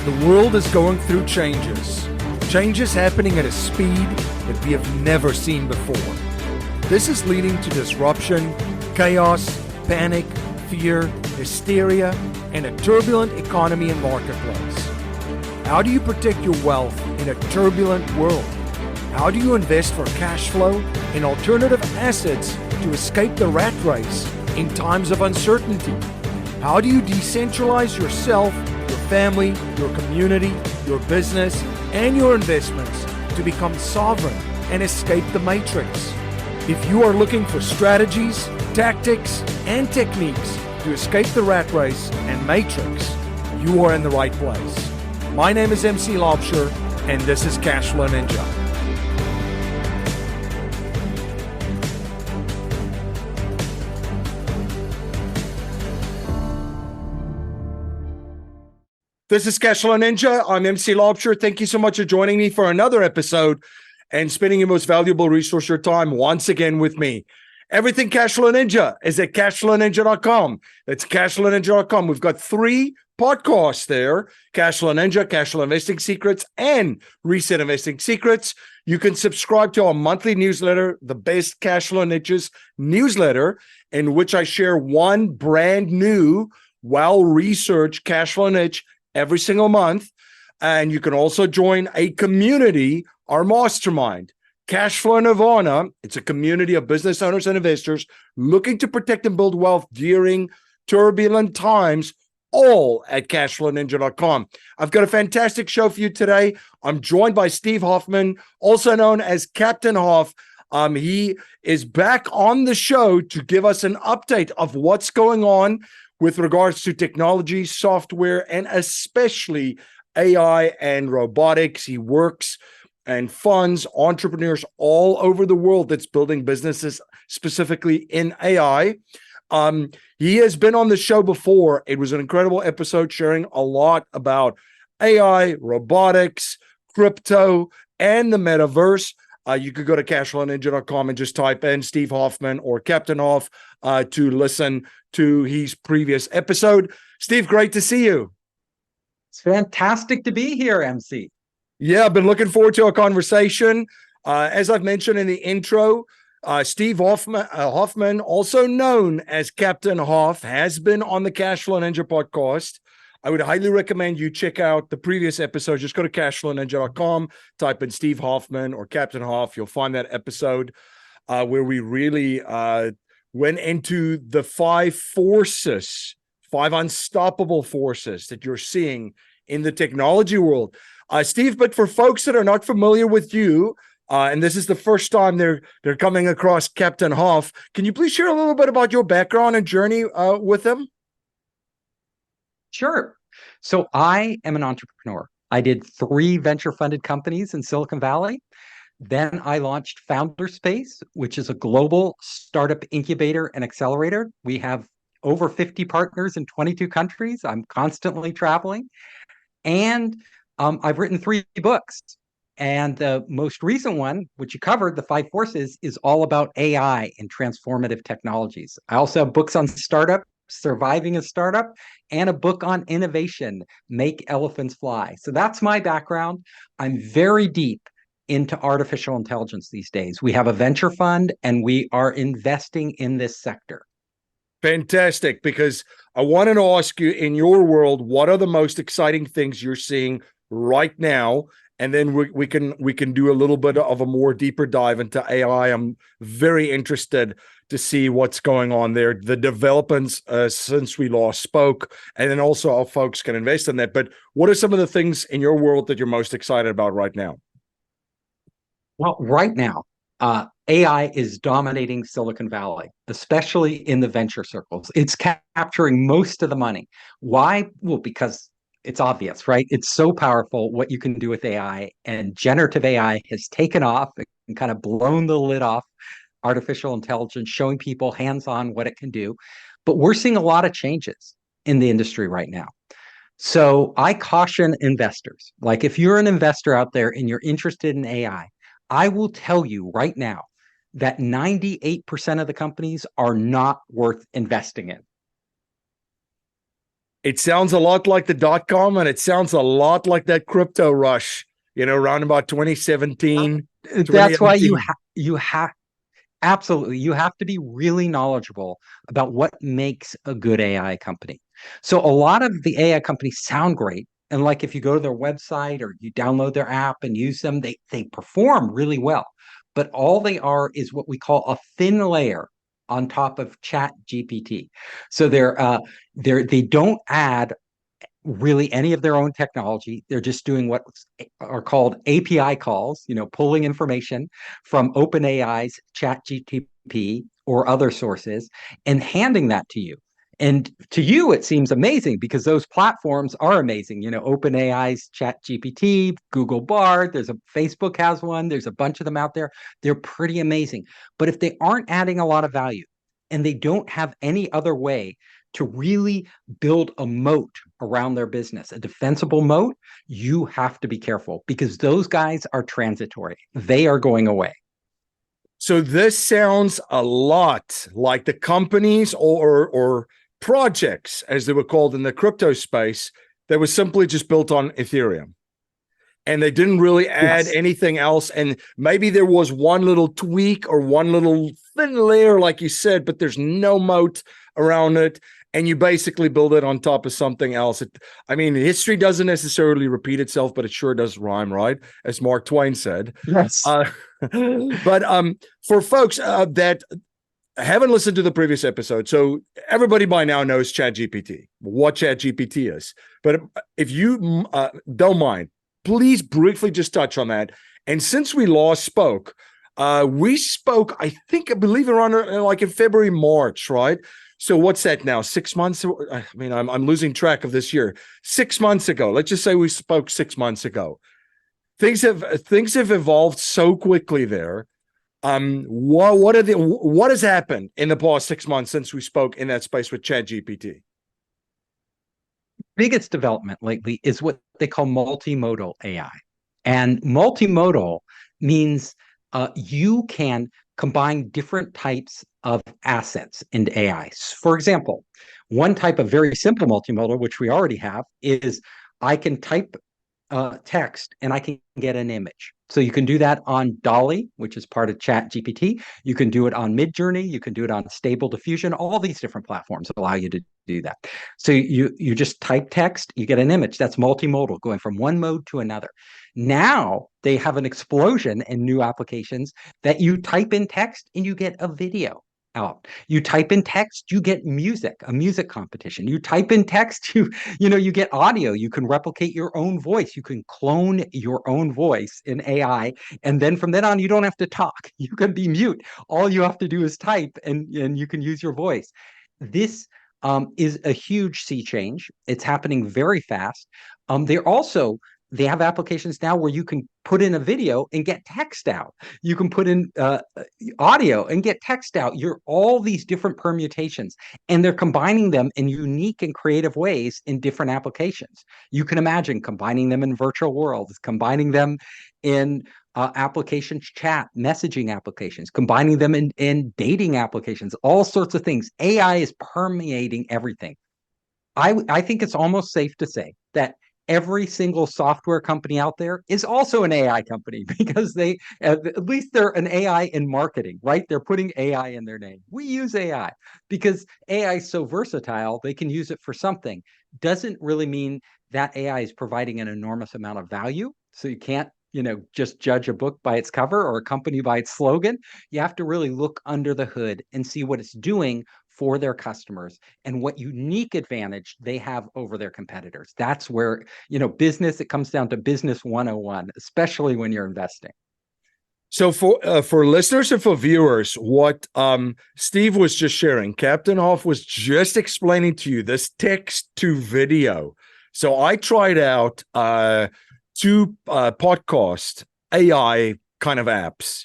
The world is going through changes. Changes happening at a speed that we have never seen before. This is leading to disruption, chaos, panic, fear, hysteria, and a turbulent economy and marketplace. How do you protect your wealth in a turbulent world? How do you invest for cash flow in alternative assets to escape the rat race in times of uncertainty? How do you decentralize yourself, your family, your community, your business, and your investments to become sovereign and escape the matrix? If you are looking for strategies, tactics, and techniques to escape the rat race and matrix, you are in the right place. My name is MC Lobsher, and this is Cashflow Ninja. This is Cashflow Ninja. I'm MC Lobsher. Thank you so much for joining me for another episode and spending your most valuable resource, your time, once again with me. Everything Cashflow Ninja is at cashflowninja.com. That's cashflowninja.com. We've got 3 podcasts there: Cashflow Ninja, Cashflow Investing Secrets, and Reset Investing Secrets. You can subscribe to our monthly newsletter, the Best Cashflow Ninjas newsletter, in which I share one brand new, well-researched cashflow niche every single month. And you can also join a community, our mastermind, Cashflow Nirvana. It's a community of business owners and investors looking to protect and build wealth during turbulent times, all at cashflowninja.com. I've got a fantastic show for you today. I'm joined by Steve Hoffman, also known as Captain Hoff. He is back on the show to give us an update of what's going on with regards to technology, software, and especially AI and robotics. He works and funds entrepreneurs all over the world that's building businesses specifically in AI. He has been on the show before. It was an incredible episode sharing a lot about AI, robotics, crypto, and the metaverse. You could go to cashflowninja.com and just type in Steve Hoffman or Captain Hoff to listen to his previous episode. Steve, great to see you. It's fantastic to be here, MC. Yeah, I've been looking forward to our conversation. As I've mentioned in the intro, Steve Hoffman, also known as Captain Hoff, has been on the Cashflow Ninja podcast. I would highly recommend you check out the previous episode. Just go to cashflowninja.com, type in Steve Hoffman or Captain Hoff. You'll find that episode where we really went into the 5 forces, 5 unstoppable forces that you're seeing in the technology world. Steve, but for folks that are not familiar with you, and this is the first time they're coming across Captain Hoff, can you please share a little bit about your background and journey with him? Sure. So I am an entrepreneur. I did 3 venture-funded companies in Silicon Valley. Then I launched Founderspace, which is a global startup incubator and accelerator. We have over 50 partners in 22 countries. I'm constantly traveling. And I've written 3 books. And the most recent one, which you covered, The 5 Forces, is all about AI and transformative technologies. I also have books on startup, surviving a startup, and a book on innovation, Make Elephants Fly. So that's my background. I'm very deep into artificial intelligence these days. We have a venture fund, and we are investing in this sector. Fantastic, because I wanted to ask you, in your world, what are the most exciting things you're seeing right now? And then we can do a little bit of a more deeper dive into AI. I'm very interested to see what's going on there, the developments since we last spoke, and then also how folks can invest in that. But what are some of the things in your world that you're most excited about right now? Well, right now, AI is dominating Silicon Valley, especially in the venture circles. It's capturing most of the money. Why? Well, because it's obvious, right? It's so powerful what you can do with AI, and generative AI has taken off and kind of blown the lid off artificial intelligence, showing people hands-on what it can do. But we're seeing a lot of changes in the industry right now. So I caution investors, like if you're an investor out there and you're interested in AI, I will tell you right now that 98% of the companies are not worth investing in. It sounds a lot like the dot-com, and it sounds a lot like that crypto rush, around about 2017, That's why you 2018. have absolutely, you have to be really knowledgeable about what makes a good AI company. So a lot of the AI companies sound great. And like if you go to their website or you download their app and use them, they perform really well. But all they are is what we call a thin layer on top of Chat GPT. So they don't add really any of their own technology. They're just doing what are called API calls, pulling information from OpenAI's ChatGPT or other sources and handing that to you. And to you, it seems amazing because those platforms are amazing. OpenAI's ChatGPT, Google Bard, Facebook has one. There's a bunch of them out there. They're pretty amazing. But if they aren't adding a lot of value and they don't have any other way to really build a moat around their business, a defensible moat, you have to be careful because those guys are transitory. They are going away. So this sounds a lot like the companies or projects, as they were called in the crypto space, that was simply just built on Ethereum. And they didn't really add anything else. And maybe there was one little tweak or one little thin layer, like you said, but there's no moat around it. And you basically build it on top of something else. History doesn't necessarily repeat itself, but it sure does rhyme, right? As Mark Twain said. Yes. But for folks that haven't listened to the previous episode, so everybody by now knows ChatGPT, what ChatGPT is. But if you don't mind, please briefly just touch on that. And since we last spoke, I believe around like in February, March, right? So what's that now? 6 months? I'm losing track of this year. 6 months ago, let's just say we spoke 6 months ago. Things have evolved so quickly there. What has happened in the past 6 months since we spoke in that space with ChatGPT? Biggest development lately is what they call multimodal AI. And multimodal means you can combine different types of assets into AI. For example, one type of very simple multimodal, which we already have, is I can type text and I can get an image. So you can do that on Dolly, which is part of ChatGPT. You can do it on Midjourney. You can do it on Stable Diffusion. All these different platforms allow you to do that. So you just type text, you get an image. That's multimodal, going from one mode to another. Now they have an explosion in new applications that you type in text and you get a video out. You type in text, you get music, a music competition. You type in text, you get audio. You can replicate your own voice. You can clone your own voice in AI. And then from then on, you don't have to talk. You can be mute. All you have to do is type and you can use your voice. This is a huge sea change. It's happening very fast. They have applications now where you can put in a video and get text out. You can put in audio and get text out. You're all these different permutations, and they're combining them in unique and creative ways in different applications. You can imagine combining them in virtual worlds, combining them in applications, chat, messaging applications, combining them in dating applications, all sorts of things. AI is permeating everything. I think it's almost safe to say that every single software company out there is also an AI company because at least they're an AI in marketing, right? They're putting AI in their name. We use AI because AI is so versatile, they can use it for something. Doesn't really mean that AI is providing an enormous amount of value. So you can't, just judge a book by its cover or a company by its slogan. You have to really look under the hood and see what it's doing for their customers and what unique advantage they have over their competitors. That's where, business, it comes down to business 101, especially when you're investing. So for listeners and for viewers, what Steve was just sharing, Captain Hoff was just explaining to you this text to video. So I tried out two podcast AI kind of apps.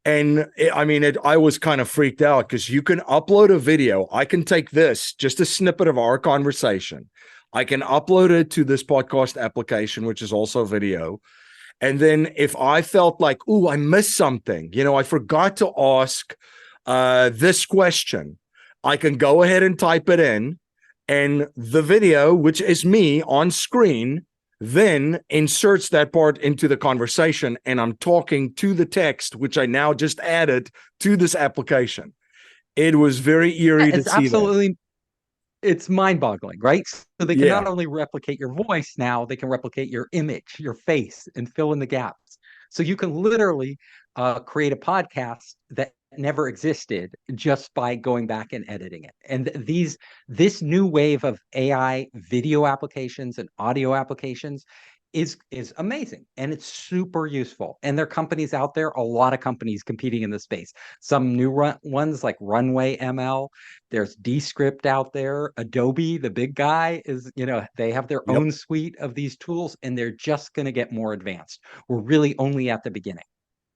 And I was kind of freaked out because you can upload a video. I can take this, just a snippet of our conversation. I can upload it to this podcast application, which is also video. And then if I felt like, I missed something, I forgot to ask this question, I can go ahead and type it in. And the video, which is me on screen, then inserts that part into the conversation, and I'm talking to the text, which I now just added to this application. It was very eerie to It's see that. absolutely, it's mind-boggling, right? So they can not Yeah. only replicate your voice now, they can replicate your image, your face, and fill in the gaps. So you can literally create a podcast that never existed just by going back and editing it. And this new wave of AI video applications and audio applications is amazing, and it's super useful. And there are companies out there, a lot of companies competing in the space. Some new ones like Runway ML. There's Descript out there. Adobe, the big guy, is, they have their Yep. own suite of these tools, and they're just going to get more advanced. We're really only at the beginning.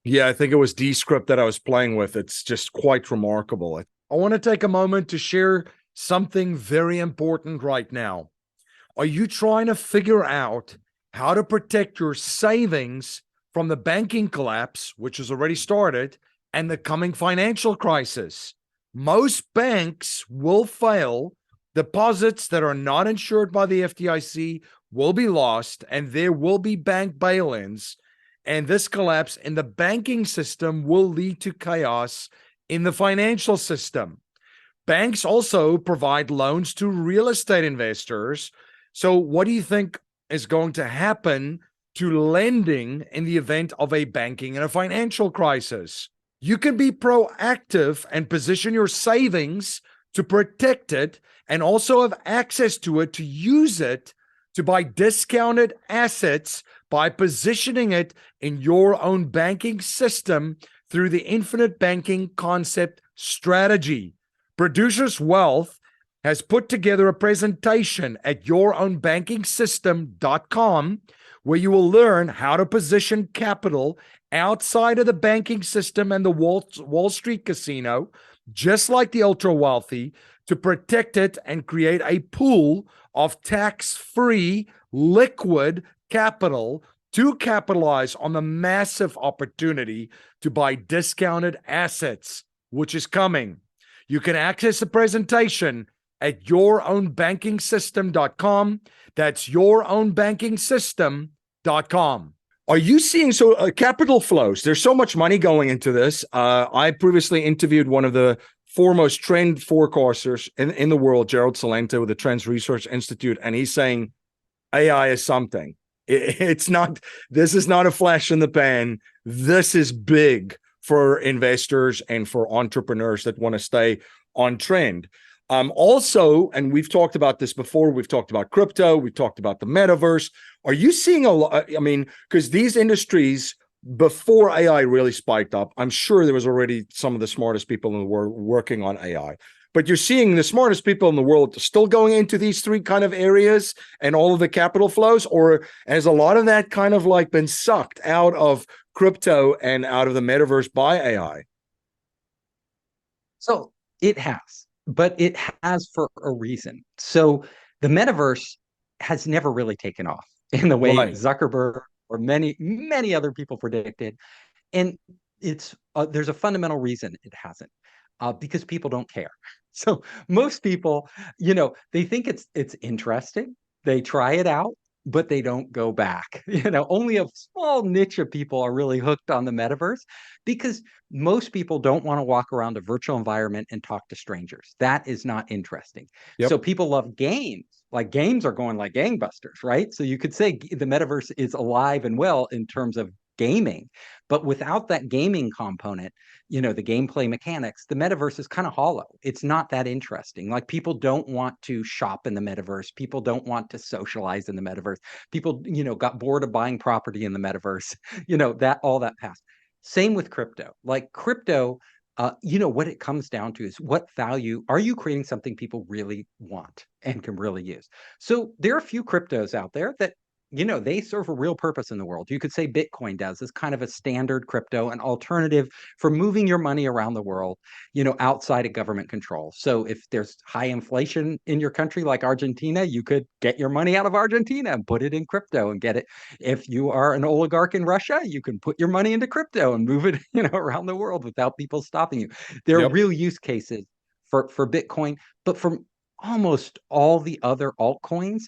Yeah, I think it was Descript that I was playing with. It's just quite remarkable. I want to take a moment to share something very important right now. Are you trying to figure out how to protect your savings from the banking collapse, which has already started, and the coming financial crisis? Most banks will fail. Deposits that are not insured by the FDIC will be lost, and there will be bank bail-ins. And this collapse in the banking system will lead to chaos in the financial system. Banks also provide loans to real estate investors. So, what do you think is going to happen to lending in the event of a banking and a financial crisis? You can be proactive and position your savings to protect it, and also have access to it to use it to buy discounted assets by positioning it in your own banking system through the infinite banking concept strategy. Producers Wealth has put together a presentation at yourownbankingsystem.com where you will learn how to position capital outside of the banking system and the Wall Street casino, just like the ultra wealthy, to protect it and create a pool of tax-free liquid capital to capitalize on the massive opportunity to buy discounted assets, which is coming. You can access the presentation at yourownbankingsystem.com. That's yourownbankingsystem.com. Are you seeing capital flows? There's so much money going into this. I previously interviewed one of the foremost trend forecasters in the world, Gerald Salento, with the Trends Research Institute, and he's saying AI is something. It's not, this is not a flash in the pan. This is big for investors and for entrepreneurs that want to stay on trend. Also, and we've talked about this before, we've talked about crypto, we've talked about the metaverse. Are you seeing a lot? I mean, because these industries, before AI really spiked up, I'm sure there was already some of the smartest people in the world working on AI. But you're seeing the smartest people in the world still going into these three kind of areas and all of the capital flows, or has a lot of that kind of like been sucked out of crypto and out of the metaverse by AI? So it has, but it has for a reason. So the metaverse has never really taken off in the way Right. Zuckerberg or many, many other people predicted. And it's there's a fundamental reason it hasn't, because people don't care. So most people, they think it's interesting. They try it out, but they don't go back. Only a small niche of people are really hooked on the metaverse, because most people don't want to walk around a virtual environment and talk to strangers. That is not interesting. Yep. So people love games. Like games are going like gangbusters, right? So you could say the metaverse is alive and well in terms of gaming, but without that gaming component, the gameplay mechanics, the metaverse is kind of hollow. It's not that interesting. Like people don't want to shop in the metaverse. People don't want to socialize in the metaverse. People, got bored of buying property in the metaverse. That all that passed. Same with crypto. Like crypto, what it comes down to is what value are you creating something people really want and can really use. So there are a few cryptos out there that they serve a real purpose in the world. You could say Bitcoin does as kind of a standard crypto, an alternative for moving your money around the world, outside of government control. So if there's high inflation in your country like Argentina, you could get your money out of Argentina and put it in crypto and get it. If you are an oligarch in Russia, you can put your money into crypto and move it, around the world without people stopping you. There are Yep. real use cases for Bitcoin, but from almost all the other altcoins,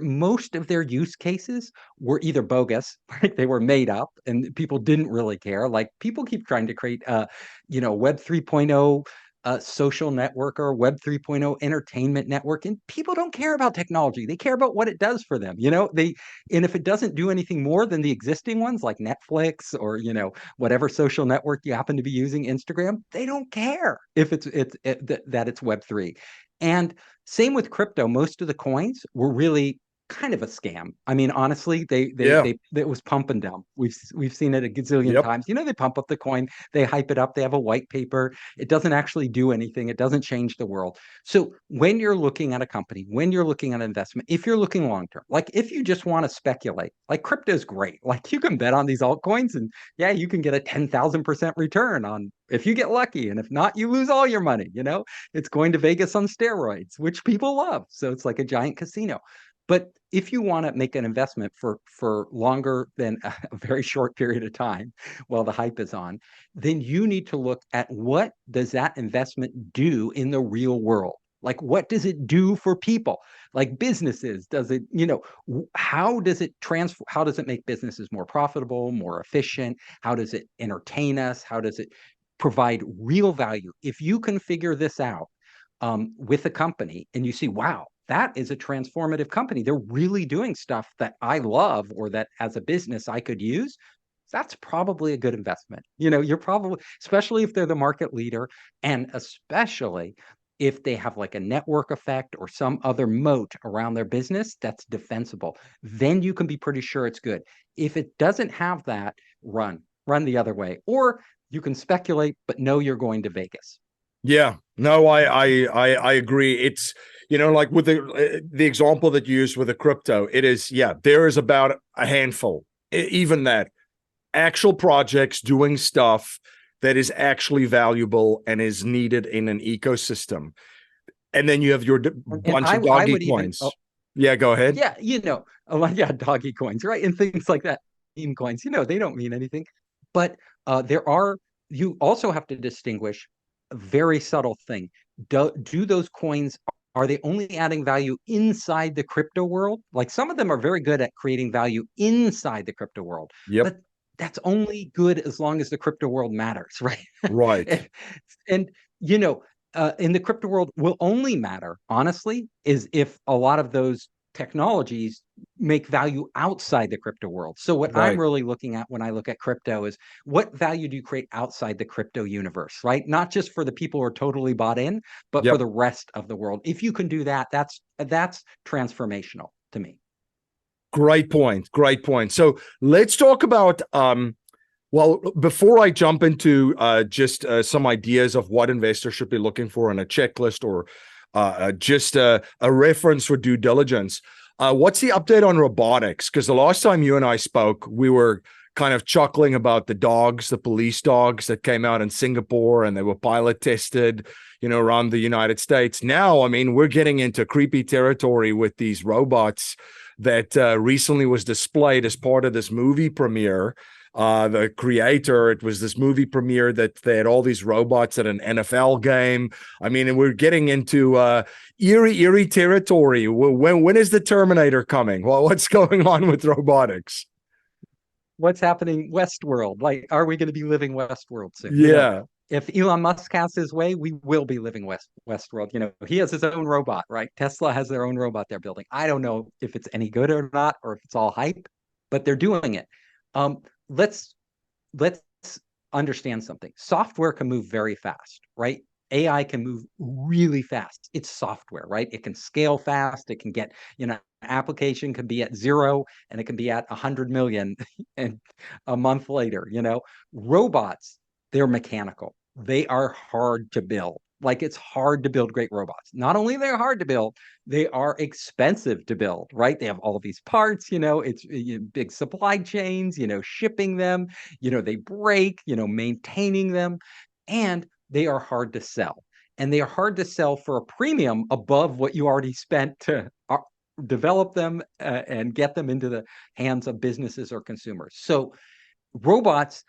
most of their use cases were either bogus, like they were made up and people didn't really care. Like people keep trying to create Web 3.0 social network or Web 3.0 entertainment network, and people don't care about technology. They care about what it does for them. And if it doesn't do anything more than the existing ones like Netflix or whatever social network you happen to be using, Instagram, they don't care if that it's Web3. And same with crypto. Most of the coins were really kind of a scam. I mean, honestly, Yeah. it was pump and dump. We've seen it a gazillion Yep. times. They pump up the coin, they hype it up, they have a white paper. It doesn't actually do anything. It doesn't change the world. So when you're looking at a company, when you're looking at an investment, if you're looking long term, like if you just want to speculate, like crypto is great. Like you can bet on these altcoins, and yeah, you can get a 10,000% return on if you get lucky. And if not, you lose all your money. It's going to Vegas on steroids, which people love. So it's like a giant casino. But if you want to make an investment for longer than a very short period of time while the hype is on, then you need to look at what does that investment do in the real world? Like, what does it do for people? Like businesses, does it, how does it transfer? How does it make businesses more profitable, more efficient? How does it entertain us? How does it provide real value? If you can figure this out with a company and you see, wow, that is a transformative company. They're really doing stuff that I love or that as a business I could use. That's probably a good investment. You're probably, especially if they're the market leader, and especially if they have like a network effect or some other moat around their business that's defensible, then you can be pretty sure it's good. If it doesn't have that, run the other way. Or you can speculate, but know you're going to Vegas. Yeah, no, I agree. It's like with the example that you used with the crypto, it is, yeah, there is about a handful, even that actual projects doing stuff that is actually valuable and is needed in an ecosystem. And then you have your And bunch of I doggy would even, coins. Yeah, go ahead. yeah, yeah, doggy coins, right? And things like that, meme coins, they don't mean anything. But you also have to distinguish a very subtle thing. Do those coins, are they only adding value inside the crypto world? Like some of them are very good at creating value inside the crypto world, Yep. but that's only good as long as the crypto world matters, right? Right. and, and in the crypto world will only matter, honestly, is if a lot of those technologies make value outside the crypto world. So what I'm Right. really looking at when I look at crypto is what value do you create outside the crypto universe, right? Not just for the people who are totally bought in, but for Yep. the rest of the world. If you can do that, that's transformational to me. Great point. Great point. So let's talk about well, before I jump into just some ideas of what investors should be looking for in a checklist or just a reference for due diligence, what's the update on robotics? Because the last time you and I spoke, we were kind of chuckling about the dogs, the police dogs that came out in Singapore and they were pilot tested, around the United States. Now, I mean, we're getting into creepy territory with these robots that recently was displayed as part of this movie premiere. The creator, it was this movie premiere that they had all these robots at an NFL game. I mean, and we're getting into eerie territory. When is the Terminator coming? Well, what's going on with robotics? What's happening Westworld? Like, are we going to be living Westworld soon? Yeah. If Elon Musk has his way, we will be living Westworld. He has his own robot, right? Tesla has their own robot they're building. I don't know if it's any good or not, or if it's all hype, but they're doing it. Um, let's let's understand something. Software can move very fast, right? AI can move really fast. It's software, right? It can scale fast. It can get, application can be at 0 and it can be at 100 million and a month later, robots, they're mechanical. They are hard to build. Like it's hard to build great robots. Not only they're hard to build, they are expensive to build, right? They have all these parts, it's big supply chains, shipping them, they break, maintaining them, and they are hard to sell. And they are hard to sell for a premium above what you already spent to develop them and get them into the hands of businesses or consumers. So robots,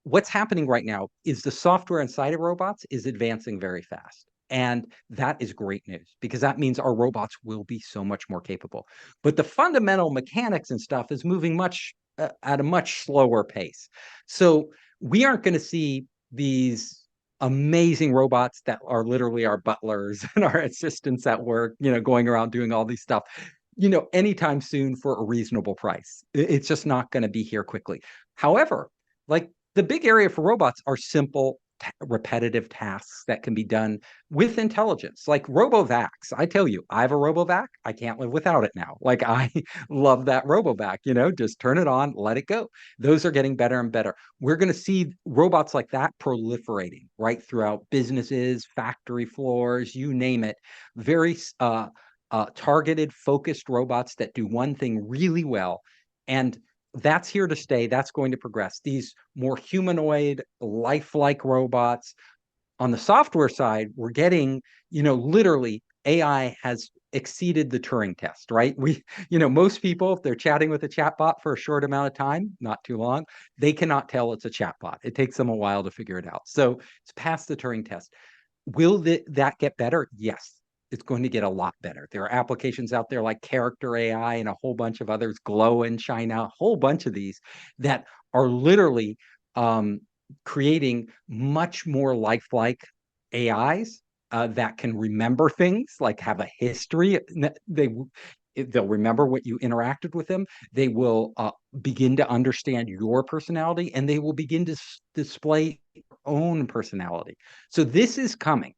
what's happening right now is the software inside of robots is advancing very fast. And that is great news because that means our robots will be so much more capable. But the fundamental mechanics and stuff is moving much at a much slower pace. So we aren't going to see these amazing robots that are literally our butlers and our assistants at work, going around doing all these stuff, anytime soon for a reasonable price. It's just not going to be here quickly. However, like the big area for robots are simple repetitive tasks that can be done with intelligence, like RoboVacs. I tell you, I have a RoboVac. I can't live without it now. Like I love that RoboVac, just turn it on, let it go. Those are getting better and better. We're going to see robots like that proliferating right throughout businesses, factory floors, you name it. Very targeted, focused robots that do one thing really well. And that's here to stay. That's going to progress. These more humanoid, lifelike robots. On the software side, we're getting, literally AI has exceeded the Turing test, right? Most people, if they're chatting with a chatbot for a short amount of time, not too long, they cannot tell it's a chatbot. It takes them a while to figure it out. So it's past the Turing test. Will that get better? Yes, it's going to get a lot better. There are applications out there like Character AI and a whole bunch of others, Glow in China, a whole bunch of these that are literally creating much more lifelike AIs that can remember things, like have a history. They'll remember what you interacted with them. They will begin to understand your personality, and they will begin to display your own personality. So this is coming,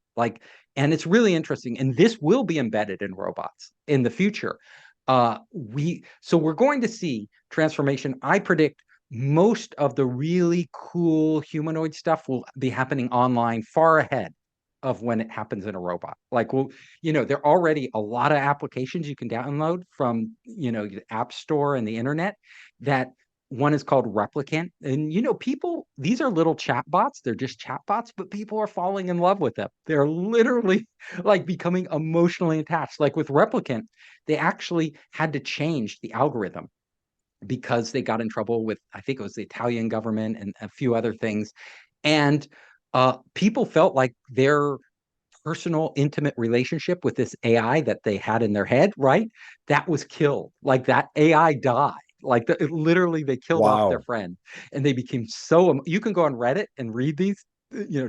and it's really interesting. And this will be embedded in robots in the future. So we're going to see transformation. I predict most of the really cool humanoid stuff will be happening online far ahead of when it happens in a robot. There are already a lot of applications you can download from, the App Store and the internet. That one is called Replicant. And, people, these are little chatbots. They're just chatbots, but people are falling in love with them. They're literally becoming emotionally attached. Like with Replicant, they actually had to change the algorithm because they got in trouble with, I think it was the Italian government and a few other things. And people felt like their personal, intimate relationship with this AI that they had in their head, right? That was killed. Like that AI died. Literally, they killed off their friend, and they became so. You can go on Reddit and read these,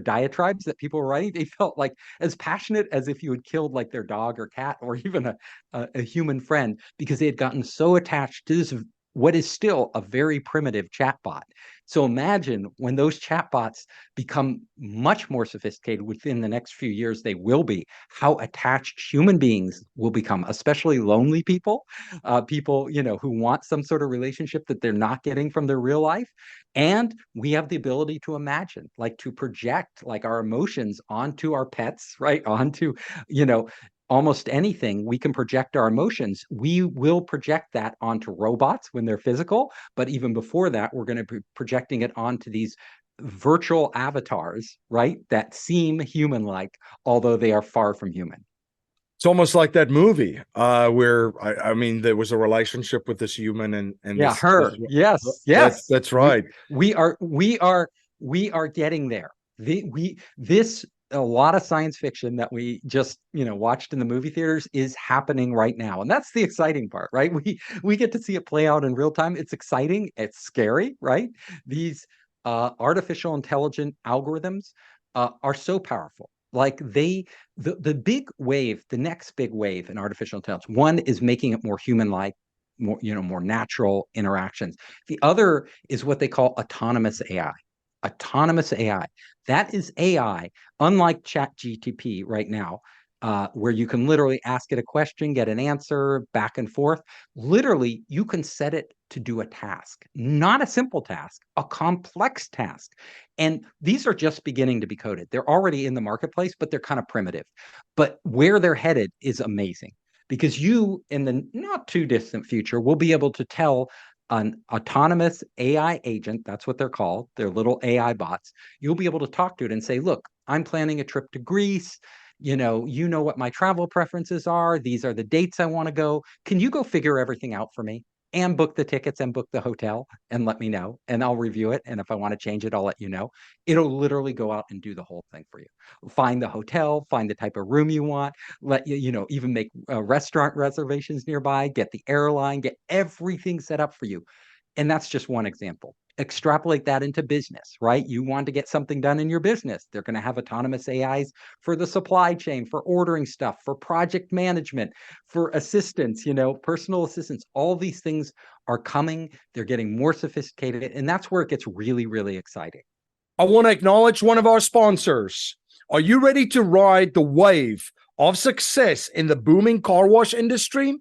diatribes that people were writing. They felt like as passionate as if you had killed like their dog or cat or even a human friend, because they had gotten so attached to this, what is still a very primitive chatbot. So imagine when those chatbots become much more sophisticated within the next few years, they will be, how attached human beings will become, especially lonely people, people, who want some sort of relationship that they're not getting from their real life. And we have the ability to imagine, to project our emotions onto our pets, right? Onto, almost anything. We can project our emotions. We will project that onto robots when they're physical, but even before that, we're going to be projecting it onto these virtual avatars, right, that seem human-like, although they are far from human. It's almost like that movie where I mean there was a relationship with this human and yeah, her. Yes. That's right. We are getting there. A lot of science fiction that we just watched in the movie theaters is happening right now, and that's the exciting part, right? We get to see it play out in real time. It's exciting. It's scary, right? These artificial intelligent algorithms are so powerful. The big wave, the next big wave in artificial intelligence, one is making it more human-like, more natural interactions. The other is what they call autonomous AI. Autonomous AI. That is AI, unlike ChatGPT right now, where you can literally ask it a question, get an answer, back and forth. Literally, you can set it to do a task, not a simple task, a complex task. And these are just beginning to be coded. They're already in the marketplace, but they're kind of primitive. But where they're headed is amazing, because you, in the not too distant future, will be able to tell an autonomous AI agent, that's what they're called, they're little AI bots. You'll be able to talk to it and say, look, I'm planning a trip to Greece. You know what my travel preferences are. These are the dates I want to go. Can you go figure everything out for me? and book the tickets and book the hotel and let me know, and I'll review it. And if I want to change it, I'll let you know. It'll literally go out and do the whole thing for you. Find the hotel, find the type of room you want, let you, even make restaurant reservations nearby, get the airline, get everything set up for you. And that's just one example. Extrapolate that into business, right? You want to get something done in your business. They're going to have autonomous AIs for the supply chain, for ordering stuff, for project management, for assistance, personal assistance. All these things are coming. They're getting more sophisticated. And that's where it gets really, really exciting. I want to acknowledge one of our sponsors. Are you ready to ride the wave of success in the booming car wash industry?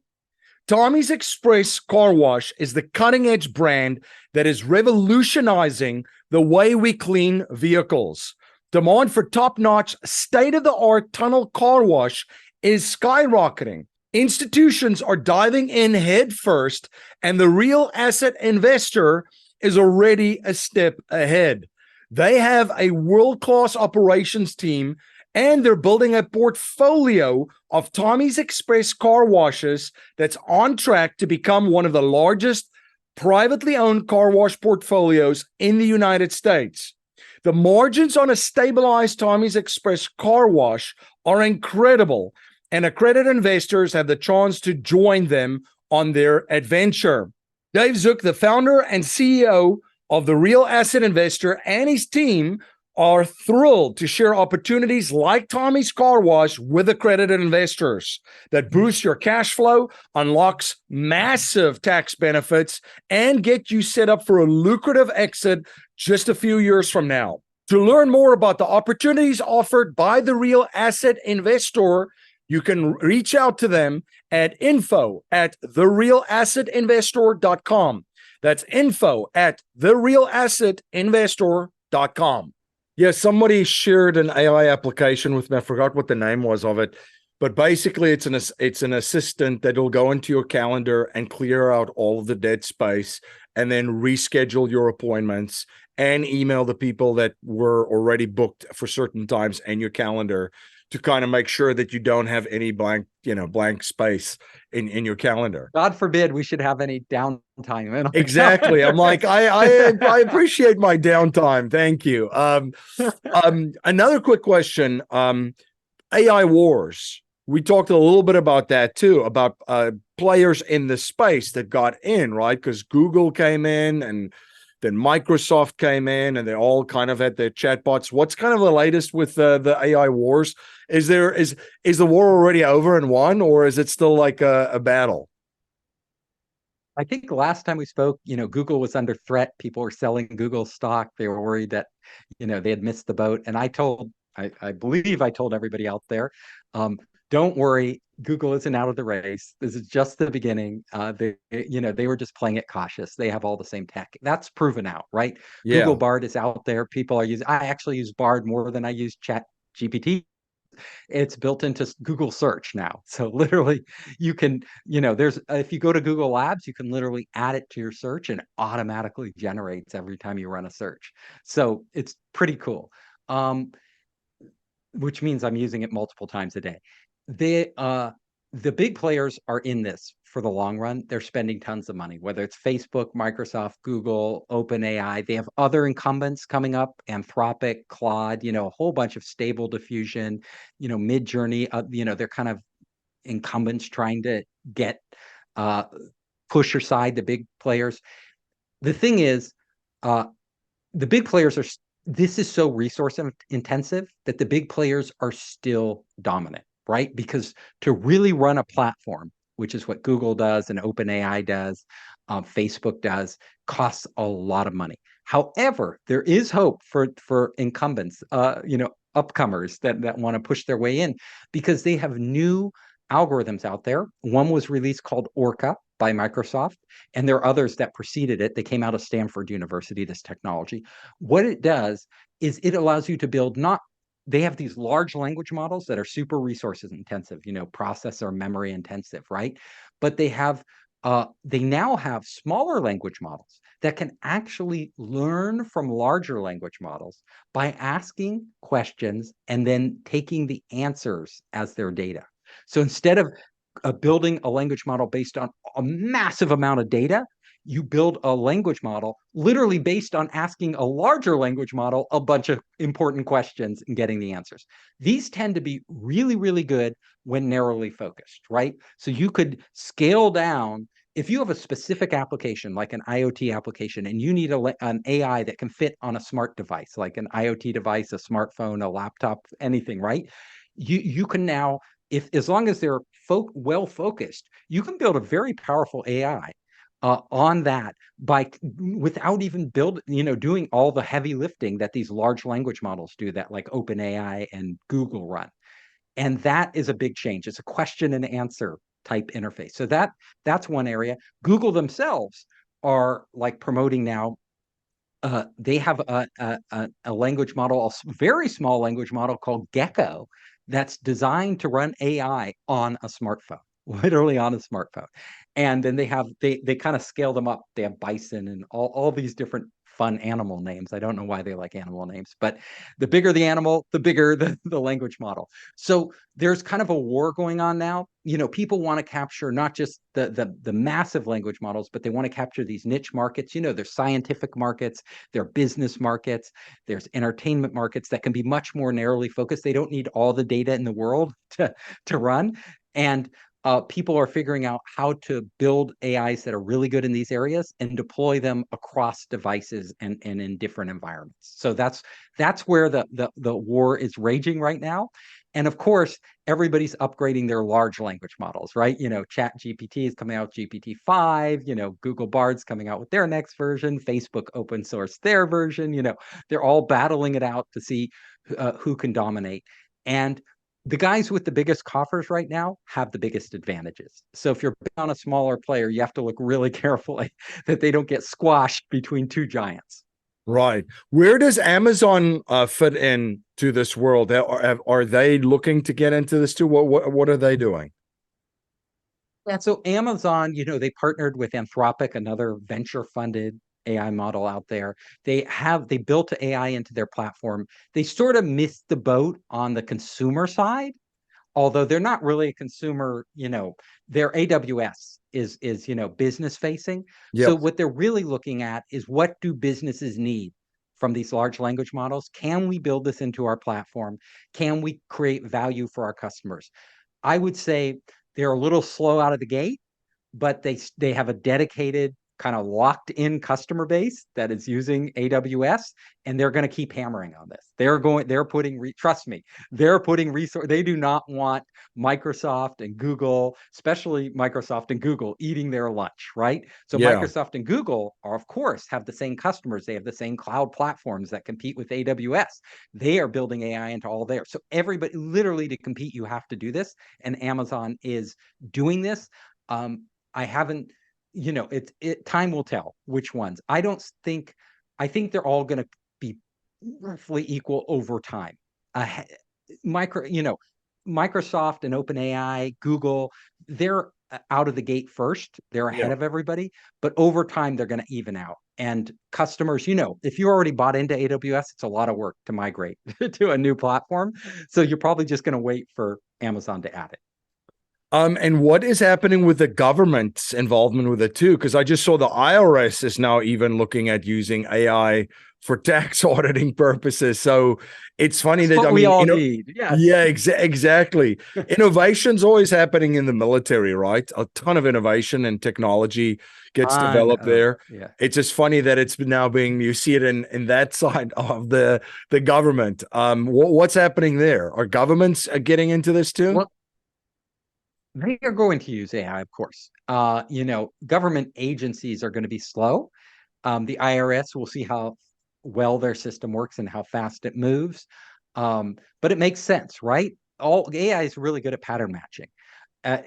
Tommy's Express Car Wash is the cutting-edge brand that is revolutionizing the way we clean vehicles. Demand for top-notch, state-of-the-art tunnel car wash is skyrocketing. Institutions are diving in head first, and the real asset investor is already a step ahead. They have a world-class operations team, and they're building a portfolio of Tommy's Express car washes that's on track to become one of the largest privately owned car wash portfolios in the United States. The margins on a stabilized Tommy's Express car wash are incredible, and accredited investors have the chance to join them on their adventure. Dave Zook, the founder and CEO of The Real Asset Investor, and his team are thrilled to share opportunities like Tommy's Car Wash with accredited investors that boosts your cash flow, unlocks massive tax benefits, and get you set up for a lucrative exit just a few years from now. To learn more about the opportunities offered by The Real Asset Investor, you can reach out to them at info@therealassetinvestor.com. That's info@therealassetinvestor.com. Yeah, somebody shared an AI application with me. I forgot what the name was of it, but basically it's an assistant that will go into your calendar and clear out all of the dead space and then reschedule your appointments and email the people that were already booked for certain times in your calendar to kind of make sure that you don't have any blank space in your calendar. God forbid we should have any downtime. Exactly. I'm like, I appreciate my downtime. Thank you. Another quick question. AI wars. We talked a little bit about that too, about players in the space that got in, right? Because Google came in and then Microsoft came in and they all kind of had their chatbots. What's kind of the latest with the AI wars? Is the war already over and won, or is it still like a battle? I think last time we spoke, Google was under threat. People were selling Google stock. They were worried that, they had missed the boat. And I believe I told everybody out there, don't worry, Google isn't out of the race. This is just the beginning. They were just playing it cautious. They have all the same tech. That's proven out, right? Yeah. Google Bard is out there. People are using. I actually use Bard more than I use Chat GPT. It's built into Google search now. So literally you can, if you go to Google Labs, you can literally add it to your search and automatically generates every time you run a search. So it's pretty cool. Which means I'm using it multiple times a day. The big players are in this for the long run. They're spending tons of money, whether it's Facebook, Microsoft, Google, OpenAI. They have other incumbents coming up, Anthropic, Claude, a whole bunch of Stable Diffusion, Midjourney. They're kind of incumbents trying to get push aside the big players. The thing is, the big players are. This is so resource intensive that the big players are still dominant, right? Because to really run a platform, which is what Google does and OpenAI does, Facebook does, costs a lot of money. However, there is hope for incumbents, upcomers that want to push their way in, because they have new algorithms out there. One was released called Orca by Microsoft, and there are others that preceded it. They came out of Stanford University, this technology. What it does is it allows you to build they have these large language models that are super resources intensive, processor memory intensive, right? But they now have smaller language models that can actually learn from larger language models by asking questions and then taking the answers as their data. So instead of building a language model based on a massive amount of data, you build a language model literally based on asking a larger language model a bunch of important questions and getting the answers. These tend to be really, really good when narrowly focused, right? So you could scale down. If you have a specific application, like an IoT application, and you need an AI that can fit on a smart device, like an IoT device, a smartphone, a laptop, anything, right? You can now, if as long as they're well focused, you can build a very powerful AI on that without even doing all the heavy lifting that these large language models do, that like OpenAI and Google run. And that is a big change. It's a question and answer type interface. So that's one area. Google themselves are like promoting now. They have a language model, a very small language model called Gecko, that's designed to run AI on a smartphone, literally on a smartphone. And then they kind of scale them up. They have bison and all these different fun animal names. I don't know why they like animal names, but the bigger the animal, the bigger the language model. So there's kind of a war going on now. People want to capture not just the massive language models, but they want to capture these niche markets. There's scientific markets, there are business markets, there's entertainment markets that can be much more narrowly focused. They don't need all the data in the world to run. And people are figuring out how to build AIs that are really good in these areas and deploy them across devices and in different environments. So that's where the war is raging right now. And of course, everybody's upgrading their large language models, right? Chat GPT is coming out with GPT-5, Google Bard's coming out with their next version, Facebook open source their version, they're all battling it out to see who can dominate. And the guys with the biggest coffers right now have the biggest advantages. So if you're on a smaller player, you have to look really carefully that they don't get squashed between two giants. Right. Where does Amazon fit in to this world? Are they looking to get into this too? What are they doing? Yeah, so Amazon, they partnered with Anthropic, another venture-funded AI model out there. They built AI into their platform. They sort of missed the boat on the consumer side, although they're not really a consumer. Their AWS is business facing. So Yep. what they're really looking at is, what do businesses need from these large language models? Can we build this into our platform? Can we create value for our customers? I would say they're a little slow out of the gate, but they have a dedicated, kind of locked in customer base that is using AWS, and they're going to keep hammering on this. Trust me, they're putting resource. They do not want Microsoft and Google, especially Microsoft and Google, eating their lunch, right? So Yeah. Microsoft and Google are, of course, have the same customers. They have the same cloud platforms that compete with AWS. They are building AI into all there. So everybody, literally, to compete, you have to do this, and Amazon is doing this. I haven't, time will tell which ones. I think they're all going to be roughly equal over time. Microsoft and OpenAI, Google, they're out of the gate first. They're ahead of everybody, but over time they're going to even out. And customers, if you already bought into AWS, it's a lot of work to migrate to a new platform. So you're probably just going to wait for Amazon to add it. And what is happening with the government's involvement with it too? Because I just saw the IRS is now even looking at using AI for tax auditing purposes. So it's funny that we all need. Yes. Yeah, exactly. Innovation's always happening in the military, right? A ton of innovation and technology gets developed there. Yeah. It's just funny that it's now you see it in that side of the government. What's happening there? Are governments getting into this too? Well, they are going to use AI, of course. Government agencies are going to be slow. The IRS, will see how well their system works and how fast it moves. But it makes sense, right? All AI is really good at pattern matching.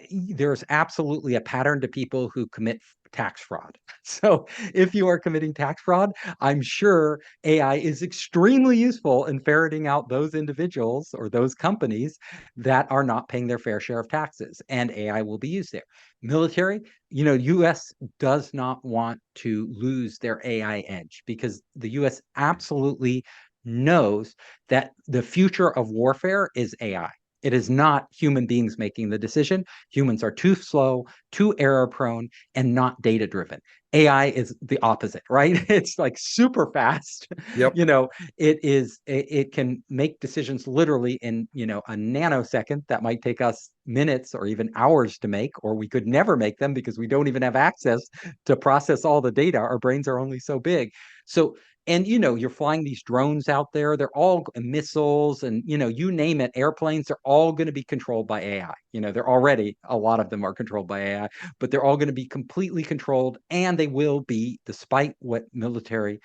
There's absolutely a pattern to people who commit tax fraud. So if you are committing tax fraud, I'm sure AI is extremely useful in ferreting out those individuals or those companies that are not paying their fair share of taxes, and AI will be used there. Military, US does not want to lose their AI edge, because the US absolutely knows that the future of warfare is AI. It is not human beings making the decision. Humans are too slow, too error prone, and not data driven. AI is the opposite, right? It's like super fast. Yep. You know, it can make decisions literally in, a nanosecond that might take us minutes or even hours to make, or we could never make them because we don't even have access to process all the data. Our brains are only so big. So, and you're flying these drones out there, they're all missiles, and you name it, airplanes, they're all going to be controlled by AI. They're already, a lot of them are controlled by AI, but they're all going to be completely controlled, and they will be, despite what military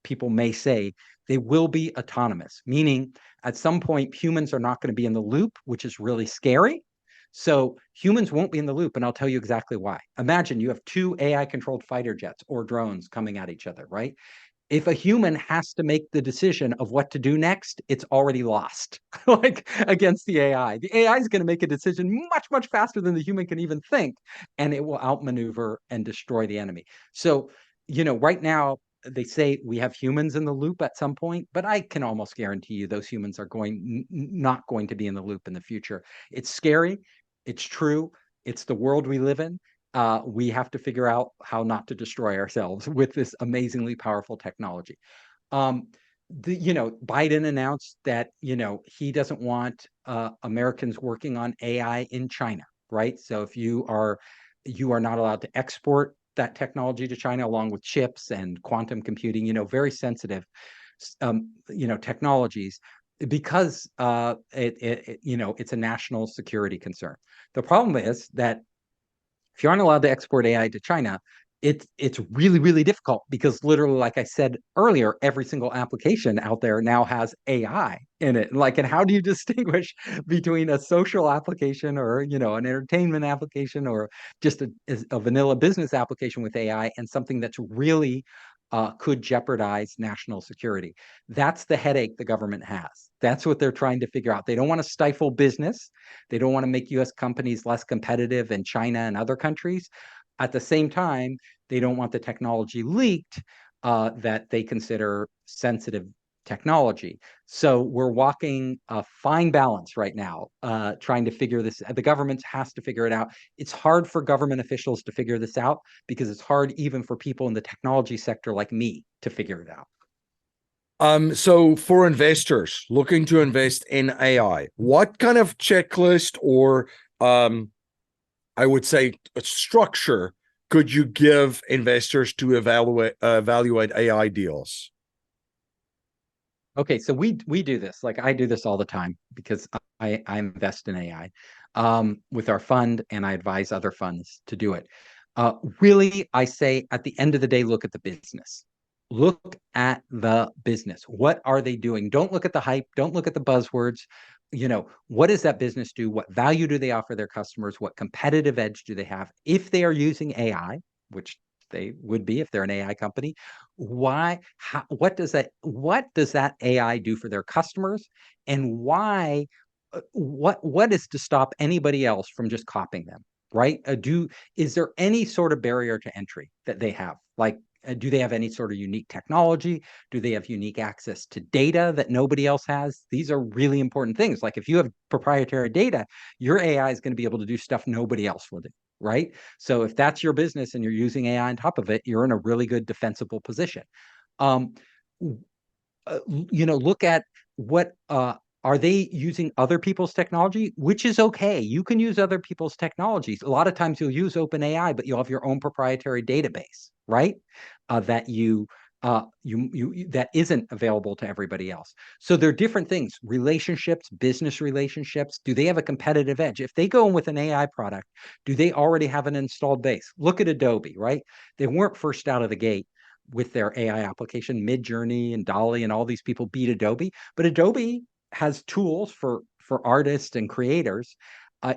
people may say, they will be autonomous, meaning at some point humans are not going to be in the loop, which is really scary. So humans won't be in the loop, and I'll tell you exactly why. Imagine you have two AI controlled fighter jets or drones coming at each other, right? If a human has to make the decision of what to do next, it's already lost, like against the AI. The AI is going to make a decision much, much faster than the human can even think, and it will outmaneuver and destroy the enemy. So, right now, they say we have humans in the loop at some point, but I can almost guarantee you those humans are not going to be in the loop in the future. It's scary. It's true. It's the world we live in. We have to figure out how not to destroy ourselves with this amazingly powerful technology. Um, Biden announced that, he doesn't want Americans working on AI in China, right? So if you are not allowed to export that technology to China along with chips and quantum computing, very sensitive, technologies, because it's a national security concern. The problem is that if you aren't allowed to export AI to China, it's really, really difficult because literally, like I said earlier, every single application out there now has AI in it. And how do you distinguish between a social application or, an entertainment application or just a vanilla business application with AI and something that's really could jeopardize national security? That's the headache the government has. That's what they're trying to figure out. They don't want to stifle business. They don't want to make US companies less competitive in China and other countries. At the same time, they don't want the technology leaked that they consider sensitive technology. So we're walking a fine balance right now, trying to figure this. The government has to figure it out. It's hard for government officials to figure this out because it's hard even for people in the technology sector like me to figure it out. So for investors looking to invest in AI, what kind of checklist or I would say a structure could you give investors to evaluate AI deals? Okay, so we do this. Like I do this all the time because I invest in AI with our fund, and I advise other funds to do it. Really, I say at the end of the day, look at the business. Look at the business. What are they doing? Don't look at the hype. Don't look at the buzzwords. What does that business do? What value do they offer their customers? What competitive edge do they have? If they are using AI, which they would be if they're an AI company, what does that AI do for their customers, and why what is to stop anybody else from just copying them, right? Is there any sort of barrier to entry that they have? Like, do they have any sort of unique technology? Do they have unique access to data that nobody else has? These are really important things. Like if you have proprietary data, your AI is going to be able to do stuff nobody else will do, right? So if that's your business and you're using AI on top of it, you're in a really good defensible position. Um, Look at what are they using other people's technology, which is okay. You can use other people's technologies. A lot of times you'll use OpenAI, but you'll have your own proprietary database, right? That that isn't available to everybody else. So there are different things, relationships, business relationships. Do they have a competitive edge? If they go in with an AI product, do they already have an installed base? Look at Adobe, right? They weren't first out of the gate with their AI application. Midjourney and Dolly and all these people beat Adobe, but Adobe has tools for artists and creators.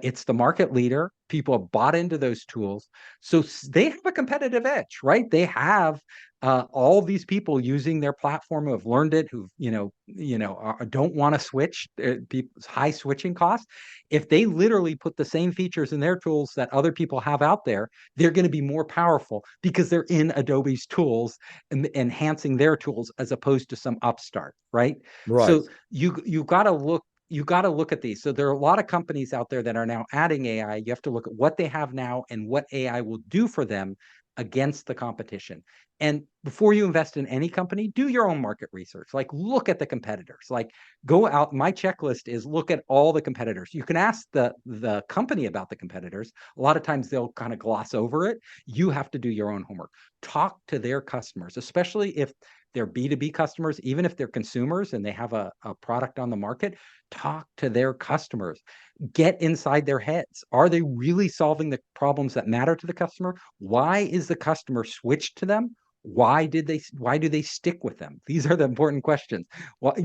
It's the market leader. People have bought into those tools, so they have a competitive edge, right? They have all these people using their platform who have learned it, who don't want to switch. High switching costs. If they literally put the same features in their tools that other people have out there, they're going to be more powerful because they're in Adobe's tools and enhancing their tools as opposed to some upstart, right? Right. So you got to look you got to look at these. So there are a lot of companies out there that are now adding AI. You have to look at what they have now and what AI will do for them against the competition. And before you invest in any company, do your own market research. Like, look at the competitors. Like, go out. My checklist is look at all the competitors. You can ask the company about the competitors. A lot of times they'll kind of gloss over it. You have to do your own homework. Talk to their customers, especially if they're B2B customers, even if they're consumers and they have a product on the market. Talk to their customers. Get inside their heads. Are they really solving the problems that matter to the customer? Why is the customer switched to them? Why do they stick with them? These are the important questions. Well,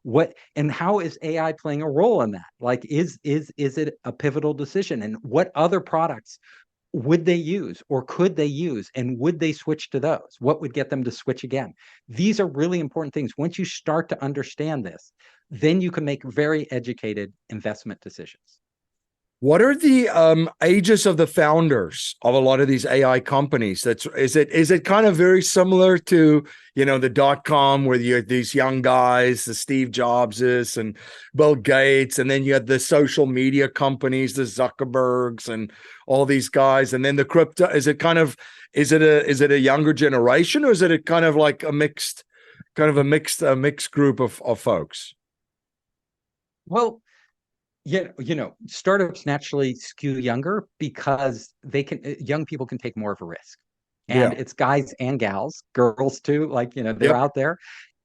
what and how is AI playing a role in that? Like, is it a pivotal decision? And what other products would they use or could they use, and would they switch to those? What would get them to switch again? These are really important things. Once you start to understand this, then you can make very educated investment decisions. What are the ages of the founders of a lot of these AI companies? Is it kind of very similar to, the .com, where you had these young guys, the Steve Jobses and Bill Gates, and then you had the social media companies, the Zuckerbergs and all these guys, and then the crypto. Is it a younger generation, or is it a kind of like a mixed group of folks? Well, yeah, startups naturally skew younger because young people can take more of a risk. And Yeah. it's guys and gals, girls too, they're Yep. out there,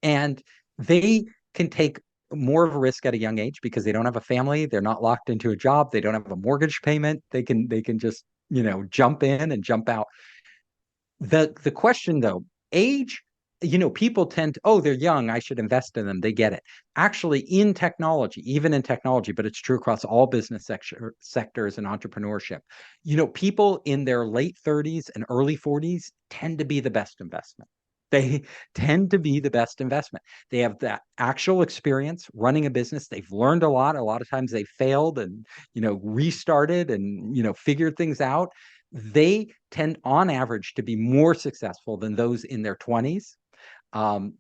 and they can take more of a risk at a young age because they don't have a family, they're not locked into a job, they don't have a mortgage payment, they can just, jump in and jump out. The question though, age, people tend to, oh, they're young, I should invest in them. They get it. Actually, in technology, even in technology, but it's true across all business sectors and entrepreneurship, people in their late 30s and early 40s tend to be the best investment. They tend to be the best investment. They have that actual experience running a business. They've learned a lot. A lot of times they failed and, restarted and, figured things out. They tend on average to be more successful than those in their 20s. And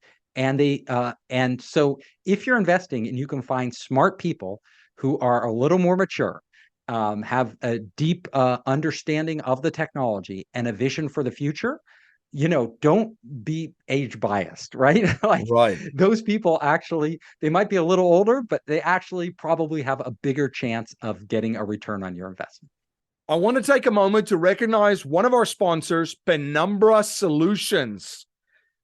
so if you're investing and you can find smart people who are a little more mature, have a deep understanding of the technology and a vision for the future, don't be age biased, right? Like, Right. those people actually, they might be a little older, but they actually probably have a bigger chance of getting a return on your investment. I want to take a moment to recognize one of our sponsors, Penumbra Solutions.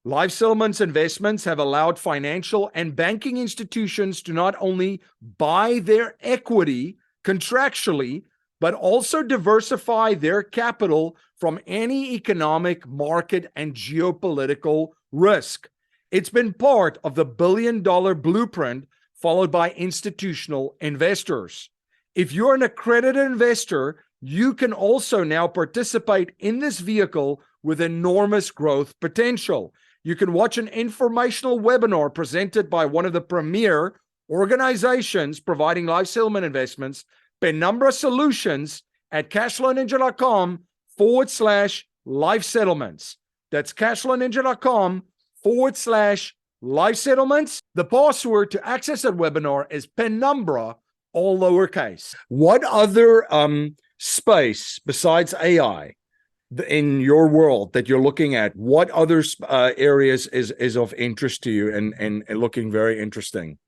Life Settlements investments have allowed financial and banking institutions to not only buy their equity contractually, but also diversify their capital from any economic, market, and geopolitical risk. It's been part of the billion-dollar blueprint followed by institutional investors. If you're an accredited investor, you can also now participate in this vehicle with enormous growth potential. You can watch an informational webinar presented by one of the premier organizations providing life settlement investments, Penumbra Solutions, at cashflowninja.com/life settlements. That's cashflowninja.com/life settlements. The password to access that webinar is Penumbra, all lowercase. What other space besides AI in your world that you're looking at? What other areas is of interest to you and looking very interesting?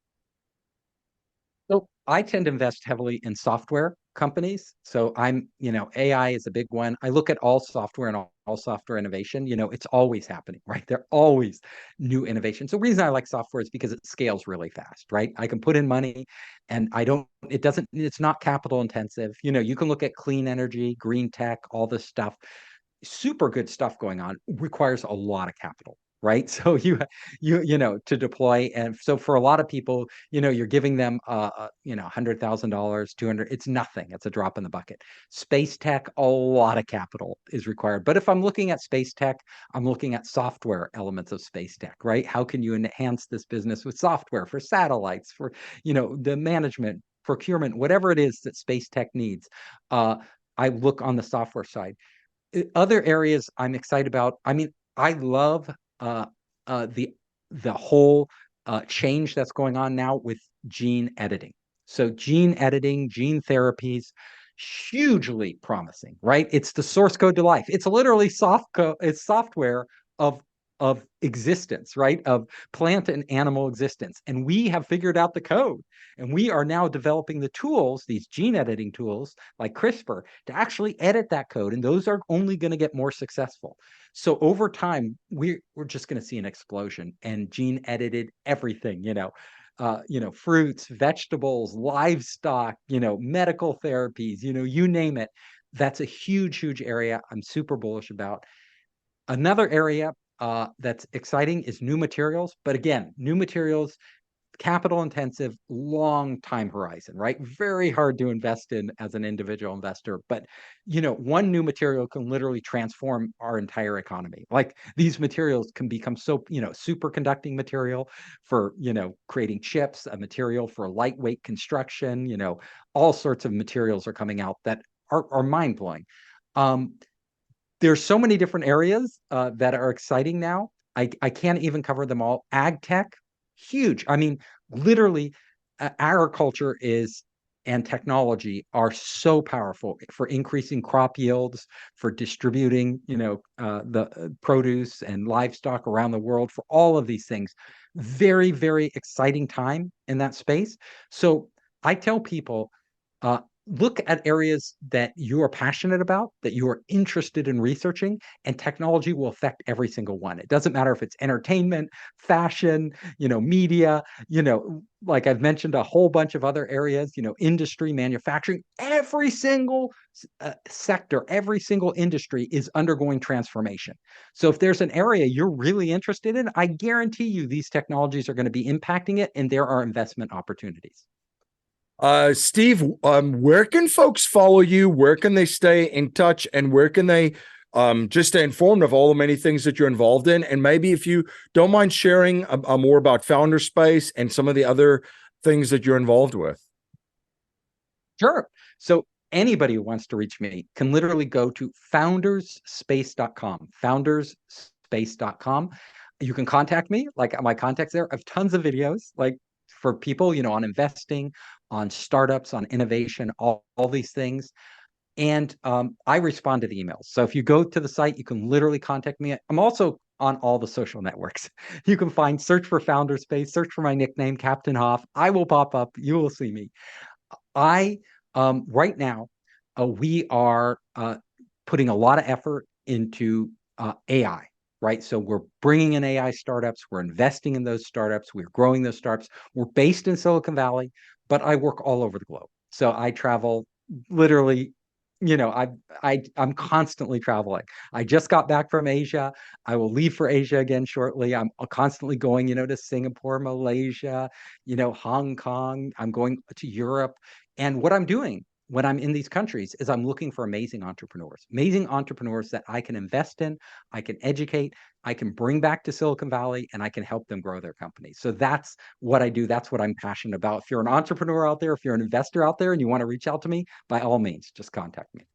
So I tend to invest heavily in software companies. So AI is a big one. I look at all software and all software innovation. It's always happening, right? There are always new innovations. The reason I like software is because it scales really fast, right? I can put in money and it's not capital intensive. You can look at clean energy, green tech, all this stuff. Super good stuff going on, requires a lot of capital, right? So to deploy. And so for a lot of people, you're giving them $100,000, 200, it's nothing. It's a drop in the bucket. Space tech, a lot of capital is required. But if I'm looking at space tech, I'm looking at software elements of space tech, right? How can you enhance this business with software for satellites, for, the management, procurement, whatever it is that space tech needs? I look on the software side. Other areas I'm excited about. I mean, I love the whole change that's going on now with gene editing. So gene editing, gene therapies, hugely promising, right? It's the source code to life. It's literally it's software of existence, right? Of plant and animal existence. And we have figured out the code. And we are now developing the tools, these gene editing tools like CRISPR, to actually edit that code. And those are only going to get more successful. So over time, we're just going to see an explosion, and gene edited everything, fruits, vegetables, livestock, medical therapies, you name it. That's a huge, huge area I'm super bullish about. Another area that's exciting is new materials. But again, new materials, capital intensive, long time horizon, right? Very hard to invest in as an individual investor. But, one new material can literally transform our entire economy. Like these materials can become so, superconducting material for, creating chips, a material for lightweight construction, all sorts of materials are coming out that are mind blowing. There's so many different areas that are exciting now. I can't even cover them all. Ag tech, huge. I mean, literally, agriculture and technology are so powerful for increasing crop yields, for distributing, the produce and livestock around the world, for all of these things. Very, very exciting time in that space. So I tell people, look at areas that you are passionate about, that you are interested in researching, and technology will affect every single one. It doesn't matter if it's entertainment, fashion, media, like I've mentioned a whole bunch of other areas, industry, manufacturing, every single sector, every single industry is undergoing transformation. So if there's an area you're really interested in, I guarantee you these technologies are going to be impacting it, and there are investment opportunities. Steve, where can folks follow you? Where can they stay in touch? And where can they just stay informed of all the many things that you're involved in? And maybe if you don't mind sharing more about Founderspace and some of the other things that you're involved with. Sure. So anybody who wants to reach me can literally go to founderspace.com, founderspace.com. You can contact me, like my contacts there. I have tons of videos, like for people, on investing, on startups, on innovation, all these things. And I respond to the emails. So if you go to the site, you can literally contact me. I'm also on all the social networks. You can search for Founderspace, search for my nickname, Captain Hoff. I will pop up. You will see me. Right now, we are putting a lot of effort into AI. Right. So we're bringing in AI startups. We're investing in those startups. We're growing those startups. We're based in Silicon Valley, but I work all over the globe. So I travel literally, I'm constantly traveling. I just got back from Asia. I will leave for Asia again shortly. I'm constantly going, to Singapore, Malaysia, Hong Kong. I'm going to Europe. And what I'm doing when I'm in these countries is I'm looking for amazing entrepreneurs that I can invest in, I can educate, I can bring back to Silicon Valley, and I can help them grow their companies. So that's what I do. That's what I'm passionate about. If you're an entrepreneur out there, if you're an investor out there and you want to reach out to me, by all means, just contact me.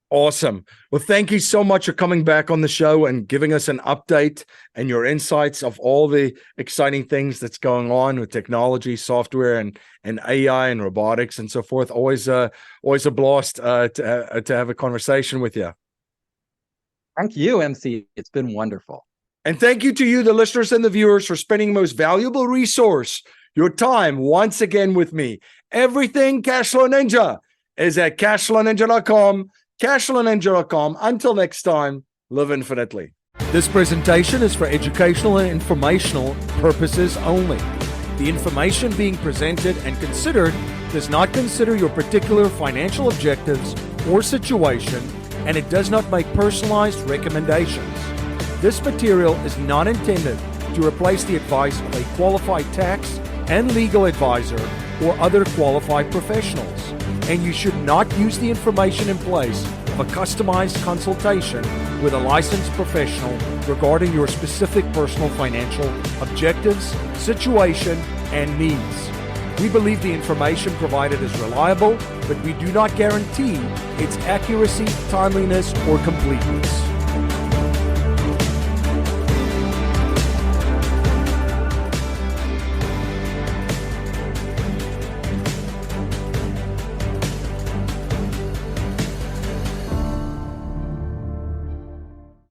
Awesome. Well, thank you so much for coming back on the show and giving us an update and your insights of all the exciting things that's going on with technology, software, and AI and robotics and so forth. Always a blast to have a conversation with you. Thank you, MC. It's been wonderful. And thank you to you, the listeners and the viewers, for spending the most valuable resource, your time, once again with me. Everything Cashflow Ninja is at cashflowninja.com. cashflowninja.com. Until next time, live infinitely. This presentation is for educational and informational purposes only. The information being presented and considered does not consider your particular financial objectives or situation, and it does not make personalized recommendations. This material is not intended to replace the advice of a qualified tax and legal advisor or other qualified professionals, and you should not use the information in place of a customized consultation with a licensed professional regarding your specific personal financial objectives, situation, and needs. We believe the information provided is reliable, but we do not guarantee its accuracy, timeliness, or completeness.